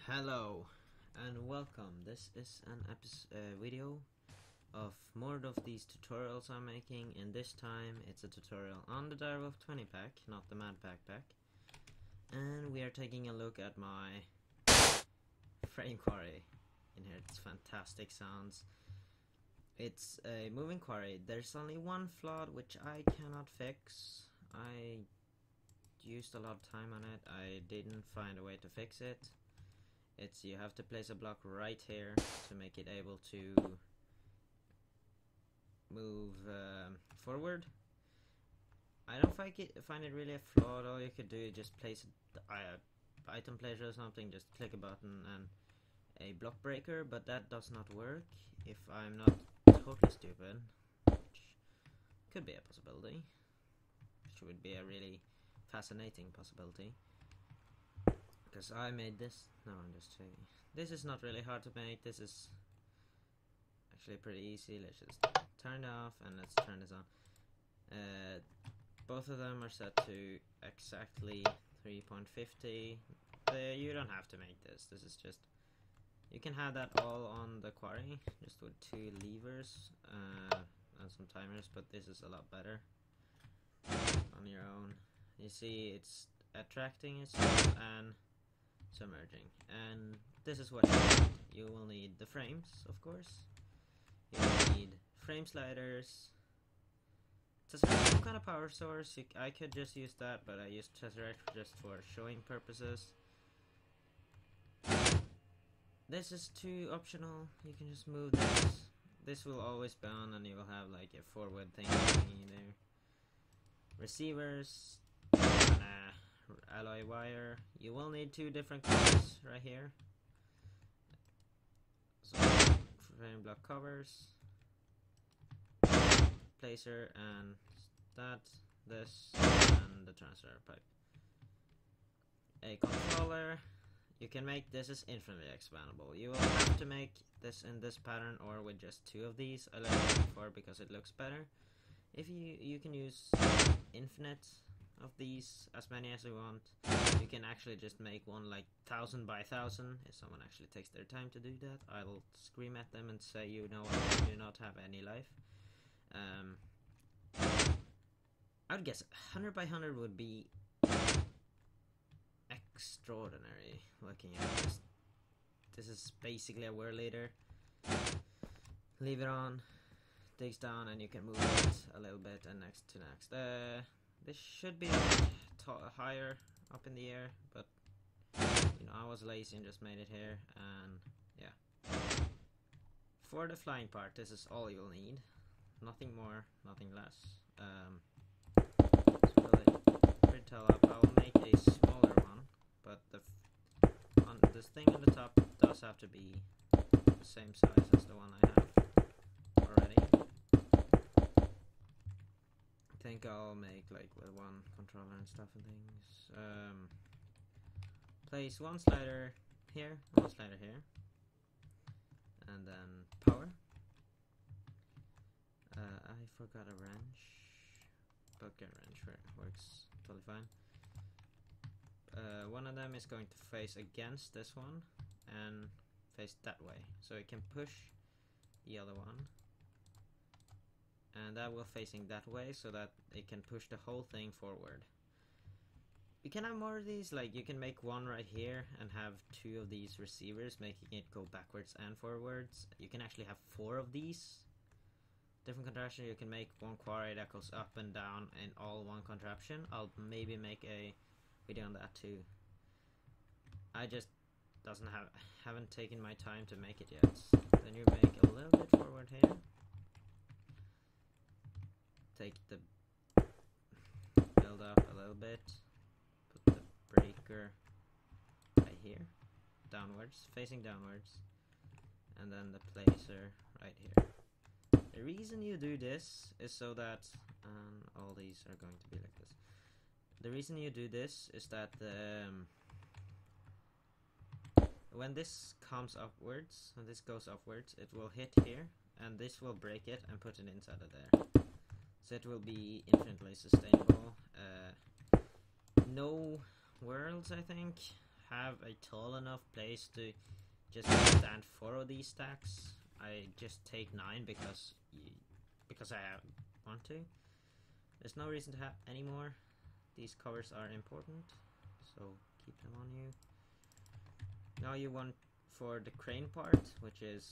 Hello and welcome. This is an video of more of these tutorials I'm making, and this time it's a tutorial on the Direwolf 20 pack, not the Mad Pack pack. And we are taking a look at my frame quarry. In here it's fantastic sounds. It's a moving quarry. There's only one flaw which I cannot fix. I used a lot of time on it. I didn't find a way to fix it. It's you have to place a block right here to make it able to move forward. I don't find it really a flaw. All you could do is just place a item placer or something, just click a button and a block breaker, but that does not work if I'm not totally stupid, which could be a possibility, which would be a really fascinating possibility. Because I made this. No, I'm just saying. This is not really hard to make. This is actually pretty easy. Let's just turn it off and let's turn this on. Both of them are set to exactly 3.50. You don't have to make this. This is just, you can have that all on the quarry, just with 2 levers and some timers, but this is a lot better on your own. You see, it's attracting itself and submerging, and this is what you will need. The frames, of course. You will need frame sliders. It's some kind of power source. I could just use that, but I used Tesseract just for showing purposes. This is too optional. You can just move this. This will always be on, and you will have like a forward thing in there. Receivers. Alloy wire. You will need 2 different colors right here. So frame block covers, placer, and this, and the transfer pipe. A controller. You can make this is infinitely expandable. You will have to make this in this pattern or with just 2 of these. I like it before because it looks better. If you can use infinite of these, as many as you want. You can actually just make one like 1000 by 1000. If someone actually takes their time to do that, I'll scream at them and say, you know what, you do not have any life. I would guess 100 by 100 would be extraordinary. Looking at this, this is basically a whirl leader. Leave it on, digs down, and you can move it a little bit and next to next. This should be higher up in the air, but you know, I was lazy and just made it here, and yeah. For the flying part, this is all you'll need. Nothing more, nothing less. It's really pretty tall up. I'll make a smaller one, but this thing on the top does have to be the same size as the one I have already. I think I'll make like with 1 controller and stuff and things. Place 1 slider here, 1 slider here, and then power. I forgot a wrench. Bucket wrench works totally fine. One of them is going to face against this one and face that way, so it can push the other one. And that will facing that way so that it can push the whole thing forward. You can have more of these, like you can make 1 right here and have 2 of these receivers, making it go backwards and forwards. You can actually have 4 of these different contraptions. You can make 1 quarry that goes up and down in all 1 contraption. I'll maybe make a video on that too. I just haven't taken my time to make it yet. Then you make a little bit forward here. Take the build up a little bit, put the breaker right here, downwards, facing downwards, and then the placer right here. The reason you do this is so that, all these are going to be like this. The reason you do this is that when this comes upwards, when this goes upwards, it will hit here, and this will break it and put it inside of there. So it will be infinitely sustainable. No worlds, I think, have a tall enough place to just stand 4 of these stacks, I just take 9 because I want to. There's no reason to have any more. These covers are important, so keep them on you. Now you want for the crane part, which is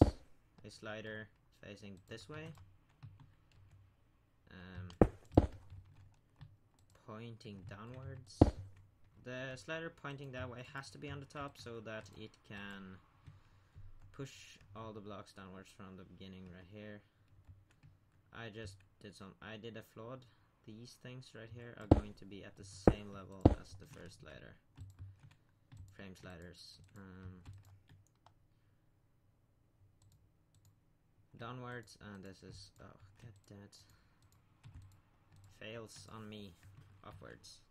a slider facing this way, pointing downwards. The slider pointing that way has to be on the top so that it can push all the blocks downwards from the beginning right here. I did a flawed. These things right here are going to be at the same level as the first slider. Frame sliders. Downwards, and this is, oh, get that. Fails on me. Upwards.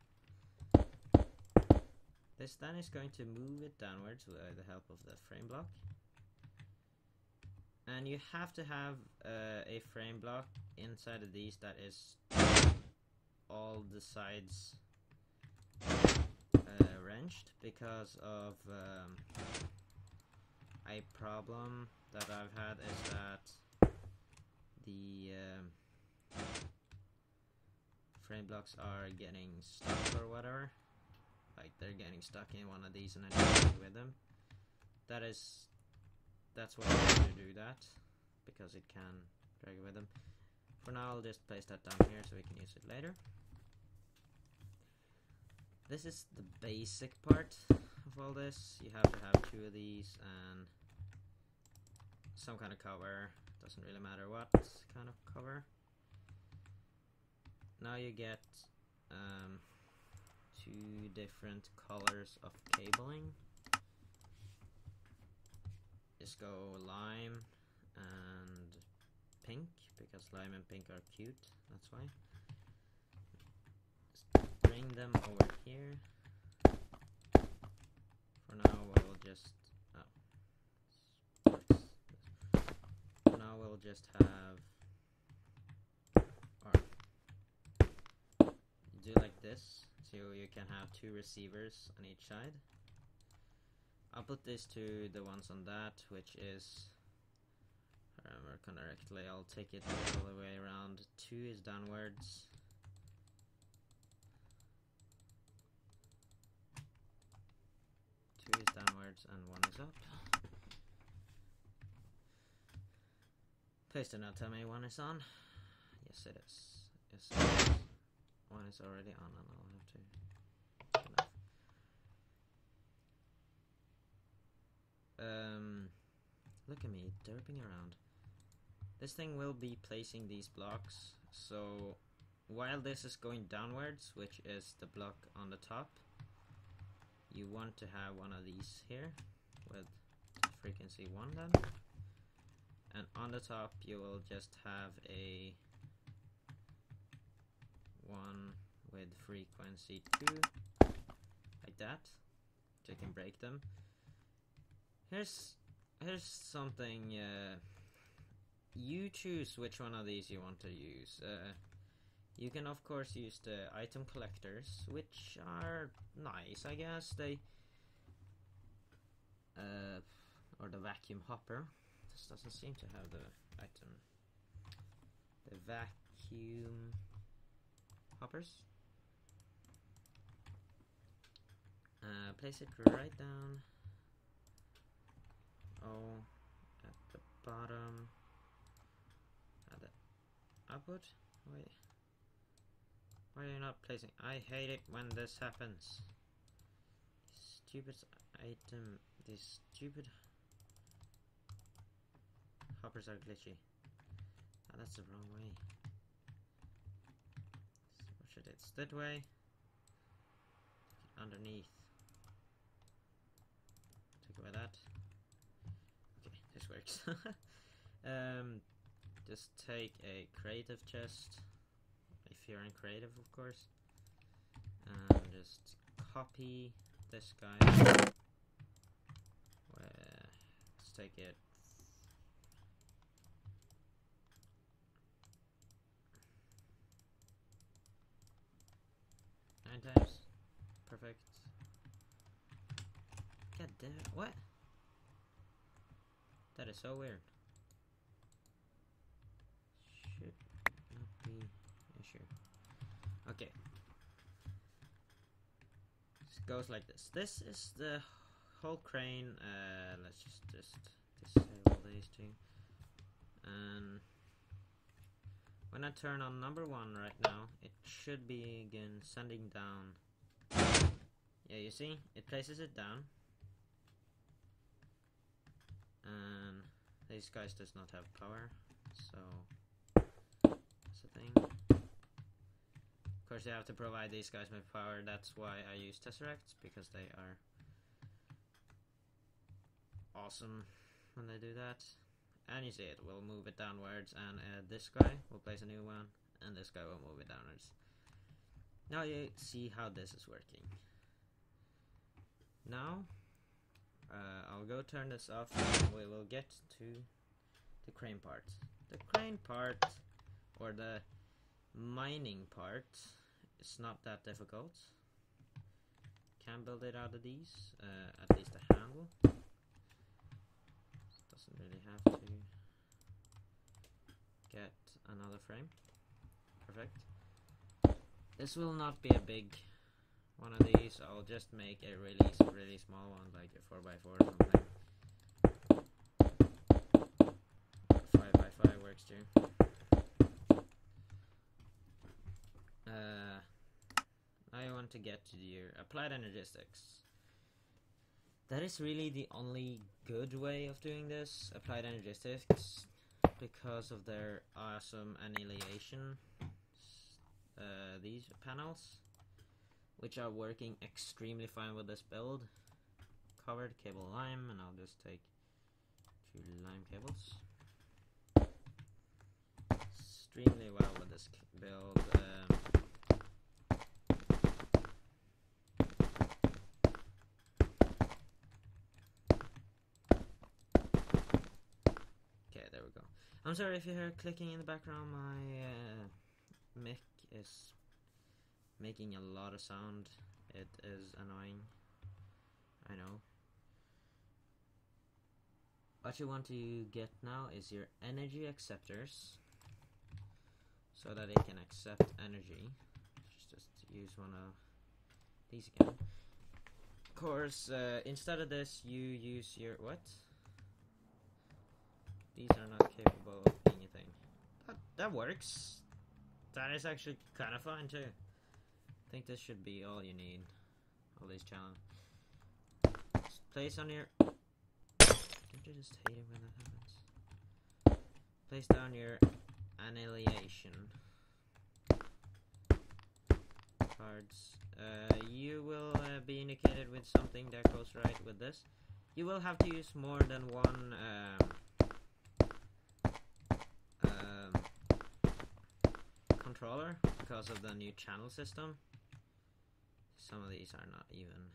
This then is going to move it downwards with the help of the frame block. And you have to have a frame block inside of these that is all the sides wrenched, because of a problem that I've had is that the frame blocks are getting stuck or whatever. Like they're getting stuck in one of these and I drag with them. That's why I have to do that, because it can drag with them. For now I'll just place that down here so we can use it later. This is the basic part of all this. You have to have 2 of these and some kind of cover. Doesn't really matter what kind of cover. Now you get 2 different colors of cabling. Just go lime and pink, because lime and pink are cute, that's why. Just bring them over here. For now we'll just have, or do like this, so you can have 2 receivers on each side. I'll put this to the ones on that, which is, if I remember correctly, I'll take it all the way around. 2 is downwards. Two is downwards and 1 is up. Please do not tell me 1 is on. Yes it is. Yes it is. 1 is already on and I'll have to... Look at me derping around. This thing will be placing these blocks, so while this is going downwards, which is the block on the top, you want to have one of these here with frequency 1 then, and on the top you will just have a 1 with frequency 2, like that, so you can break them. Here's something, you choose which one of these you want to use. You can of course use the item collectors, which are nice, I guess. They or the vacuum hopper. This doesn't seem to have the item. The vacuum hoppers. Place it right down. Oh, at the bottom. At the output. Wait. Why are you not placing? I hate it when this happens. Stupid item. These stupid hoppers are glitchy. Oh, that's the wrong way. So should it's that way? Underneath. Take away that. Okay, this works. Just take a creative chest. If you're in creative, of course. And just copy this guy. Let's take it. Nine times. Perfect. What? That is so weird. Should not be an issue. Okay. It goes like this. This is the whole crane. Let's just disable these two. And when I turn on number 1 right now, it should begin sending down. Yeah, you see? It places it down. And these guys does not have power, so that's the thing. Of course, you have to provide these guys with power. That's why I use tesseracts, because they are awesome when they do that. And you see it will move it downwards, and this guy will place a new one, and this guy will move it downwards. Now you see how this is working. Now I'll go turn this off, and we will get to the crane part. The crane part, or the mining part, is not that difficult. Can build it out of these, at least a handle. Doesn't really have to get another frame. Perfect. This will not be a big one of these. I'll just make a really small one, like a 4x4 or something. 5x5 works too. Now you want to get to your applied energistics. That is really the only good way of doing this, applied energistics, because of their awesome annihilation. These panels, which are working extremely fine with this build. Covered cable lime, and I'll just take 2 lime cables. Extremely well with this build. Okay, there we go. I'm sorry if you hear clicking in the background. My mic is making a lot of sound. It is annoying, I know. What you want to get now is your energy acceptors, so that it can accept energy. Just use one of these again. Of course, instead of this, you use your what? These are not capable of anything. That works. That is actually kind of fun too. I think this should be all you need. All these challenge. Just place on your. Don't you just hate it when that happens? Place down your annihilation cards. You will be indicated with something that goes right with this. You will have to use more than one controller because of the new channel system. Some of these are not even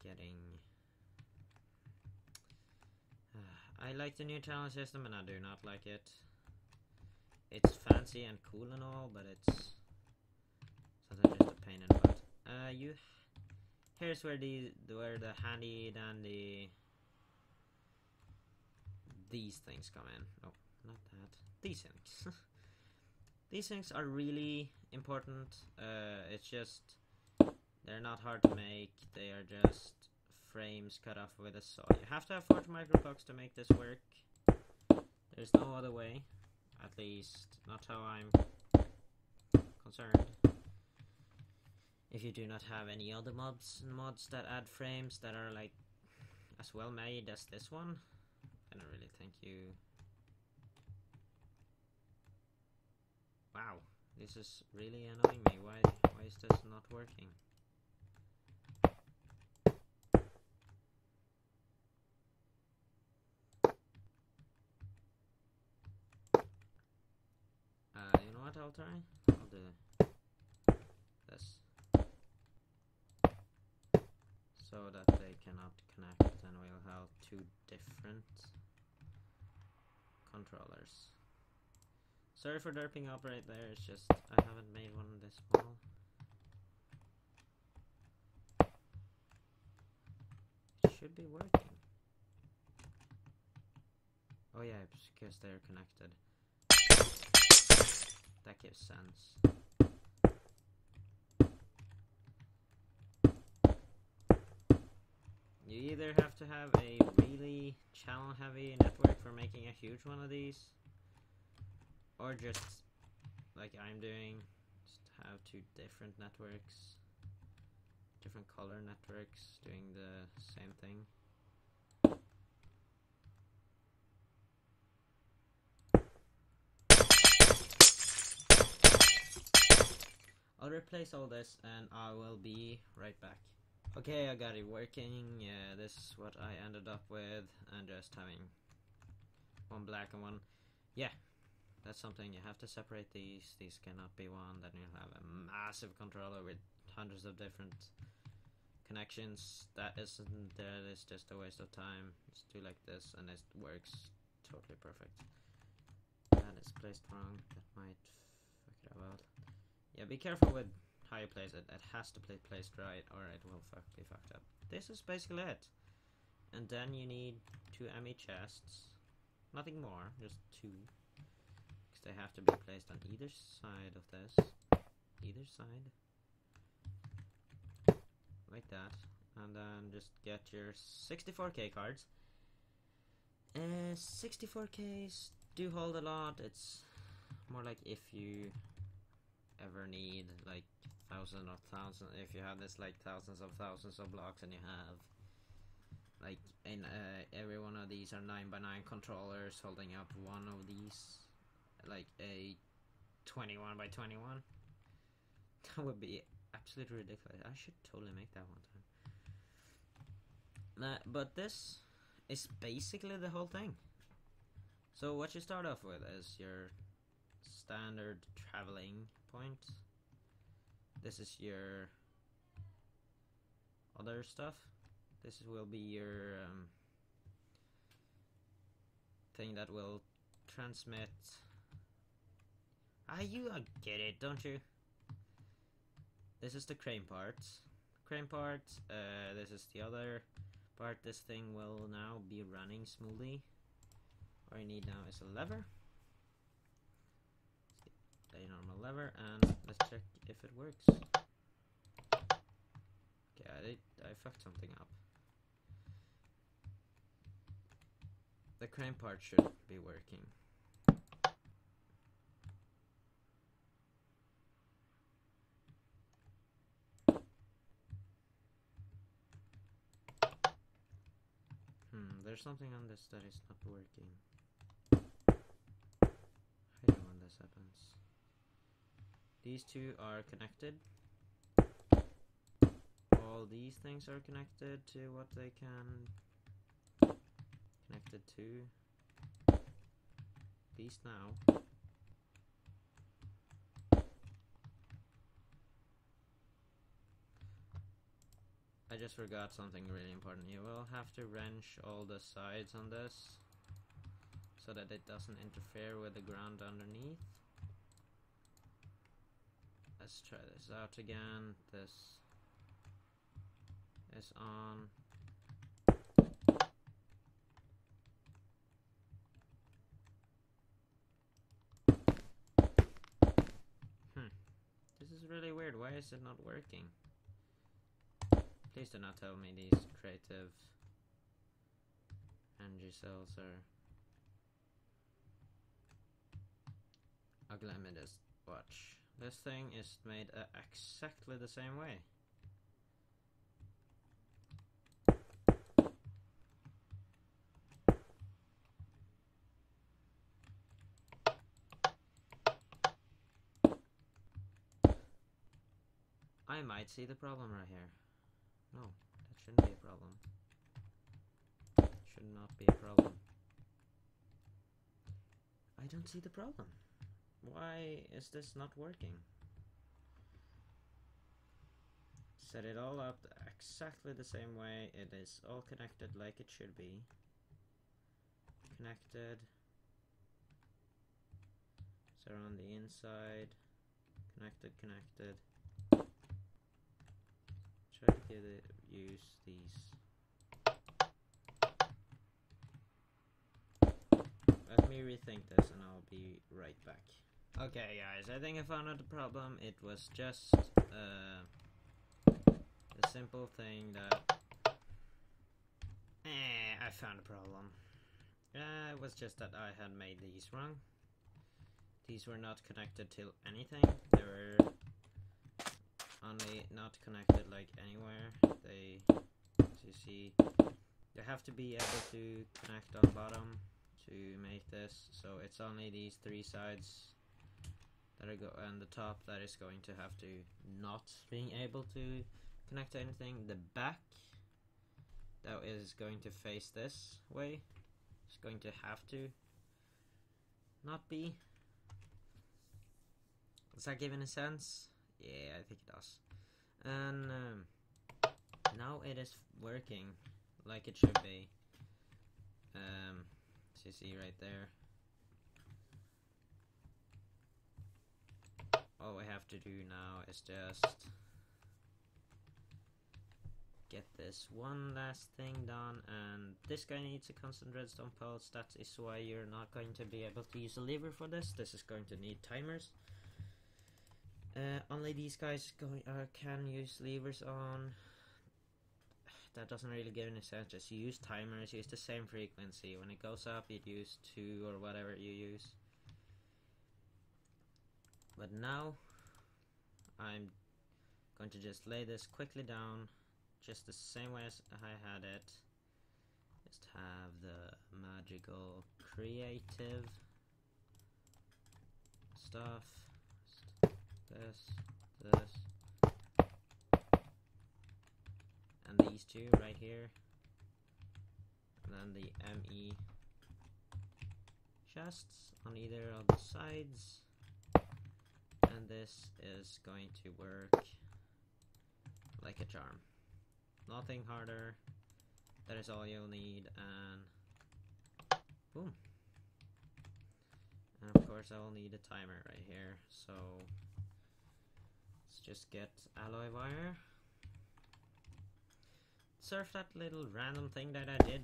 getting. I like the new channel system, and I do not like it. It's fancy and cool and all, but it's sometimes just a pain in the butt. Here's where the handy dandy these things come in. Oh, not that. These things. These things are really important. It's just they're not hard to make. They are just frames cut off with a saw. You have to have 40 microblocks to make this work. There's no other way. At least not how I'm concerned. If you do not have any other mods that add frames that are like as well made as this one, I don't really think you. Wow, this is really annoying me. Why is this not working? You know what? I'll try. I'll do this so that they cannot connect, and we'll have 2 different controllers. Sorry for derping up right there, it's just I haven't made one this small. should be working. Oh yeah, it's because they're connected. That gives sense. You either have to have a really channel heavy network for making a huge one of these, or just like I'm doing, just have two different networks, different color networks doing the same thing. I'll replace all this and I will be right back. Okay, I got it working. Yeah, this is what I ended up with, and just having one black and one. Yeah, that's something. You have to separate these. These cannot be one. Then you'll have a massive controller with hundreds of different connections. That is just a waste of time. Just do like this and it works totally perfect. That is placed wrong. That might fuck it up. Yeah, be careful with how you place it. It has to be placed right or it will be fucked up. This is basically it. And then you need 2 ME chests. Nothing more, just 2. Because they have to be placed on either side of this. Either side. Like that. And then just get your 64k cards. 64ks do hold a lot. It's more like if you ever need like thousands if you have this like thousands of blocks and you have like in every one of these are 9x9 controllers holding up one of these, like a 21x21, that would be absolutely ridiculous. I should totally make that one time. But this is basically the whole thing. So what you start off with is your standard traveling point. This is your other stuff. This will be your thing that will transmit. You get it, don't you? This is the crane part. This is the other part. This thing will now be running smoothly. All you need now is a lever. A normal lever, and let's check if it works. Okay, I fucked something up. The crane part should be working. There's something on this that is not working. I hate when this happens. These two are connected. All these things are connected to what they can connected to. These now. I just forgot something really important. You will have to wrench all the sides on this so that it doesn't interfere with the ground underneath. Let's try this out again. This is on. This is really weird. Why is it not working? Please do not tell me these creative energy cells are ugly. Let me just watch. This thing is made exactly the same way. I might see the problem right here. No, that shouldn't be a problem. Should not be a problem. I don't see the problem. Why is this not working? Set it all up exactly the same way. It is all connected like it should be. Connected. So on the inside. Connected. Try to use these me rethink this and I'll be right back. Okay guys, I think I found out the problem. It was just a simple thing that I found a problem. It was just that I had made these wrong. These were not connected to anything. They were only not connected like anywhere. They, as you see, you have to be able to connect on bottom to make this. So it's only these three sides that are and the top that is going to have to not being able to connect to anything. The back that is going to face this way is going to have to not be. Does that give any sense? Yeah, I think it does. And now it is working like it should be. As you see right there. All we have to do now is just get this one last thing done, and this guy needs a constant redstone pulse. That is why you're not going to be able to use a lever for this. This is going to need timers. Only these guys can use levers on. That doesn't really give any sense. Just use timers, use the same frequency. When it goes up, you'd use 2 or whatever you use. But now I'm going to just lay this quickly down, just the same way as I had it. Just have the magical creative stuff. This, and these two right here, and then the ME chests on either of the sides, and this is going to work like a charm. Nothing harder. That is all you'll need, and boom. And of course I will need a timer right here, so let's just get alloy wire. Surf that little random thing that I did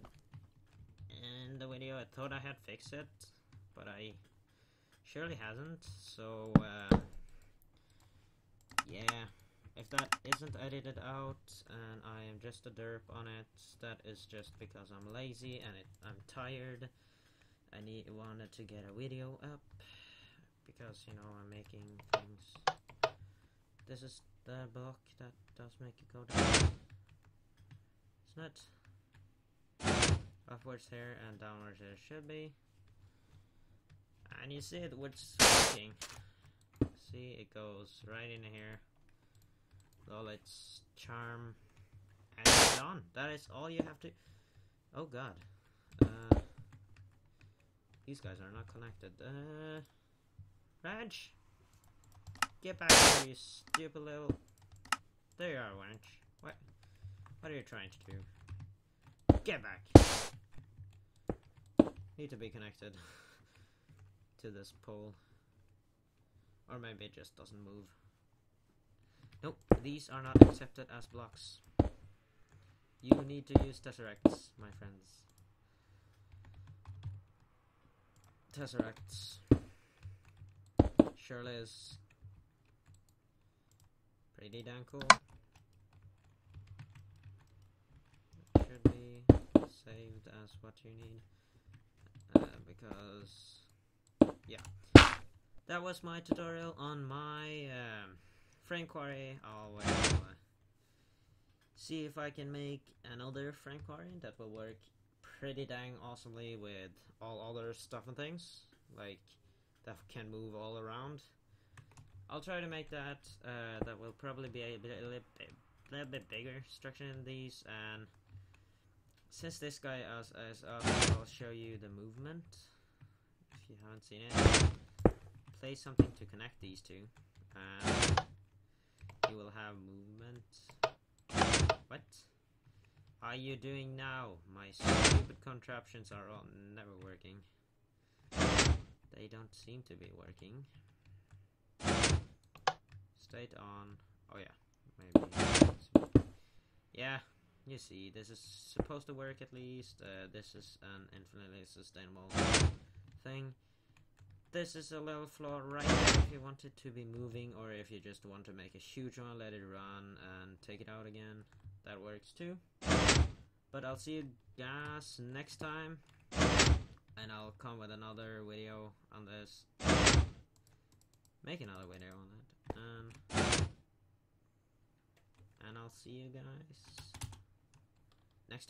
in the video. I thought I had fixed it, but I surely hasn't. So yeah, if that isn't edited out and I am just a derp on it, that is just because I'm lazy and I'm tired. I wanted to get a video up because, you know, I'm making things. This is the block that does make it go down. It's not upwards here and downwards here should be. And you see it, it's working. See, it goes right in here. All its charm, and it's done. That is all you have to. Oh god. These guys are not connected. Raj, get back here, you stupid little. There you are, Wench. What are you trying to do? Get back. Need to be connected to this pole, or maybe it just doesn't move. Nope, these are not accepted as blocks. You need to use tesseracts, my friends. Tesseracts surely is pretty damn cool. It should be saved as what you need, because yeah, that was my tutorial on my frame quarry. I'll see if I can make another frame quarry that will work pretty dang awesomely with all other stuff and things, like that can move all around. I'll try to make that. That will probably be a little bit bigger structure than these, and since this guy is up, I'll show you the movement. If you haven't seen it, place something to connect these two, and you will have movement. What are you doing now? My stupid contraptions are all never working. They don't seem to be working. State on. Oh yeah, maybe. Yeah, you see, this is supposed to work at least. This is an infinitely sustainable thing. This is a little flaw right there if you want it to be moving, or if you just want to make a huge one, let it run and take it out again. That works too. But I'll see you guys next time, and I'll come with another video on this. Make another video on it, and I'll see you guys next time.